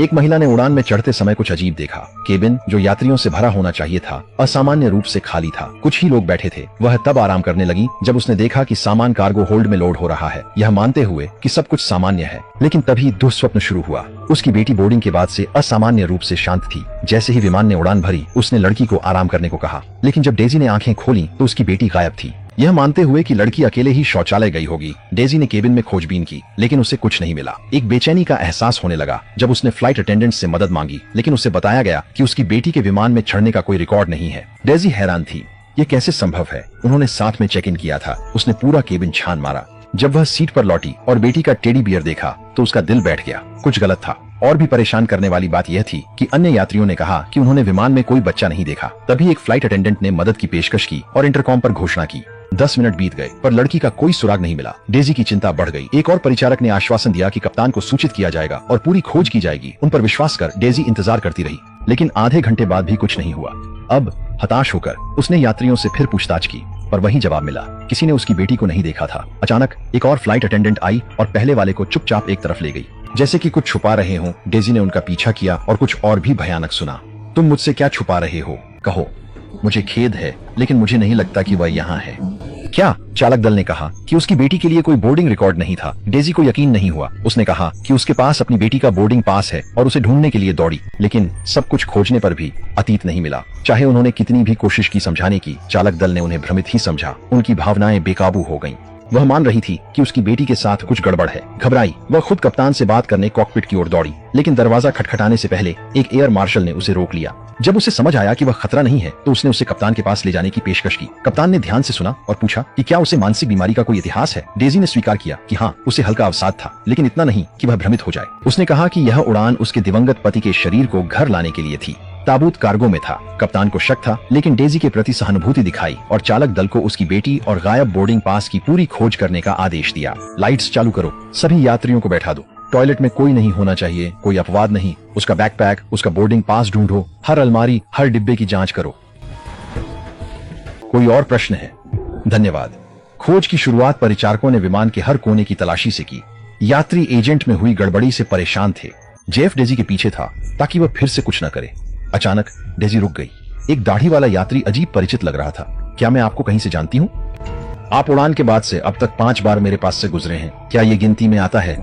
एक महिला ने उड़ान में चढ़ते समय कुछ अजीब देखा। केबिन, जो यात्रियों से भरा होना चाहिए था, असामान्य रूप से खाली था। कुछ ही लोग बैठे थे। वह तब आराम करने लगी जब उसने देखा कि सामान कार्गो होल्ड में लोड हो रहा है, यह मानते हुए कि सब कुछ सामान्य है। लेकिन तभी दुस्वप्न शुरू हुआ। उसकी बेटी बोर्डिंग के बाद से असामान्य रूप से शांत थी। जैसे ही विमान ने उड़ान भरी, उसने लड़की को आराम करने को कहा, लेकिन जब डेजी ने आंखें खोली तो उसकी बेटी गायब थी। यह मानते हुए कि लड़की अकेले ही शौचालय गई होगी, डेजी ने केबिन में खोजबीन की, लेकिन उसे कुछ नहीं मिला। एक बेचैनी का एहसास होने लगा जब उसने फ्लाइट अटेंडेंट से मदद मांगी, लेकिन उसे बताया गया कि उसकी बेटी के विमान में चढ़ने का कोई रिकॉर्ड नहीं है। डेजी हैरान थी, ये कैसे संभव है। उन्होंने साथ में चेक इन किया था। उसने पूरा केबिन छान मारा। जब वह सीट पर लौटी और बेटी का टेडी बियर देखा तो उसका दिल बैठ गया। कुछ गलत था। और भी परेशान करने वाली बात यह थी कि अन्य यात्रियों ने कहा कि उन्होंने विमान में कोई बच्चा नहीं देखा। तभी एक फ्लाइट अटेंडेंट ने मदद की पेशकश की और इंटरकॉम पर घोषणा की। 10 मिनट बीत गए पर लड़की का कोई सुराग नहीं मिला। डेजी की चिंता बढ़ गई। एक और परिचारक ने आश्वासन दिया कि कप्तान को सूचित किया जाएगा और पूरी खोज की जाएगी। उन पर विश्वास कर डेजी इंतजार करती रही, लेकिन आधे घंटे बाद भी कुछ नहीं हुआ। अब हताश होकर उसने यात्रियों से फिर पूछताछ की, पर वही जवाब मिला, किसी ने उसकी बेटी को नहीं देखा था। अचानक एक और फ्लाइट अटेंडेंट आई और पहले वाले को चुपचाप एक तरफ ले गई, जैसे कि कुछ छुपा रहे हों। डेजी ने उनका पीछा किया और कुछ और भी भयानक सुना। तुम मुझसे क्या छुपा रहे हो? कहो। मुझे खेद है, लेकिन मुझे नहीं लगता कि वह यहाँ है। क्या? चालक दल ने कहा कि उसकी बेटी के लिए कोई बोर्डिंग रिकॉर्ड नहीं था। डेजी को यकीन नहीं हुआ। उसने कहा कि उसके पास अपनी बेटी का बोर्डिंग पास है और उसे ढूंढने के लिए दौड़ी, लेकिन सब कुछ खोजने पर भी अतीत नहीं मिला। चाहे उन्होंने कितनी भी कोशिश की समझाने की, चालक दल ने उन्हें भ्रमित ही समझा। उनकी भावनाएं बेकाबू हो गईं। वह मान रही थी कि उसकी बेटी के साथ कुछ गड़बड़ है। घबराई, वह खुद कप्तान से बात करने कॉकपिट की ओर दौड़ी, लेकिन दरवाजा खटखटाने से पहले एक एयर मार्शल ने उसे रोक लिया। जब उसे समझ आया कि वह खतरा नहीं है तो उसने उसे कप्तान के पास ले जाने की पेशकश की। कप्तान ने ध्यान से सुना और पूछा कि क्या उसे मानसिक बीमारी का कोई इतिहास है। डेजी ने स्वीकार किया कि हाँ, उसे हल्का अवसाद था, लेकिन इतना नहीं कि वह भ्रमित हो जाए। उसने कहा कि यह उड़ान उसके दिवंगत पति के शरीर को घर लाने के लिए थी। ताबूत कार्गो में था। कप्तान को शक था, लेकिन डेजी के प्रति सहानुभूति दिखाई और चालक दल को उसकी बेटी और गायब बोर्डिंग पास की पूरी खोज करने का आदेश दिया। लाइट्स चालू करो, सभी यात्रियों को बैठा दो, टॉयलेट में कोई नहीं होना चाहिए, कोई अपवाद नहीं। उसका बैकपैक, उसका बोर्डिंग पास ढूंढो, हर अलमारी, हर डिब्बे की जांच करो। कोई और प्रश्न है? धन्यवाद। खोज की शुरुआत परिचारकों ने विमान के हर कोने की तलाशी से की। यात्री एजेंट में हुई गड़बड़ी से परेशान थे। जेफ डेजी के पीछे था ताकि वह फिर से कुछ न करे। अचानक डेजी रुक गई। एक दाढ़ी वाला यात्री अजीब परिचित लग रहा था। क्या मैं आपको कहीं से जानती हूँ? आप उड़ान के बाद से अब तक 5 बार मेरे पास से गुजरे हैं। क्या ये गिनती में आता है?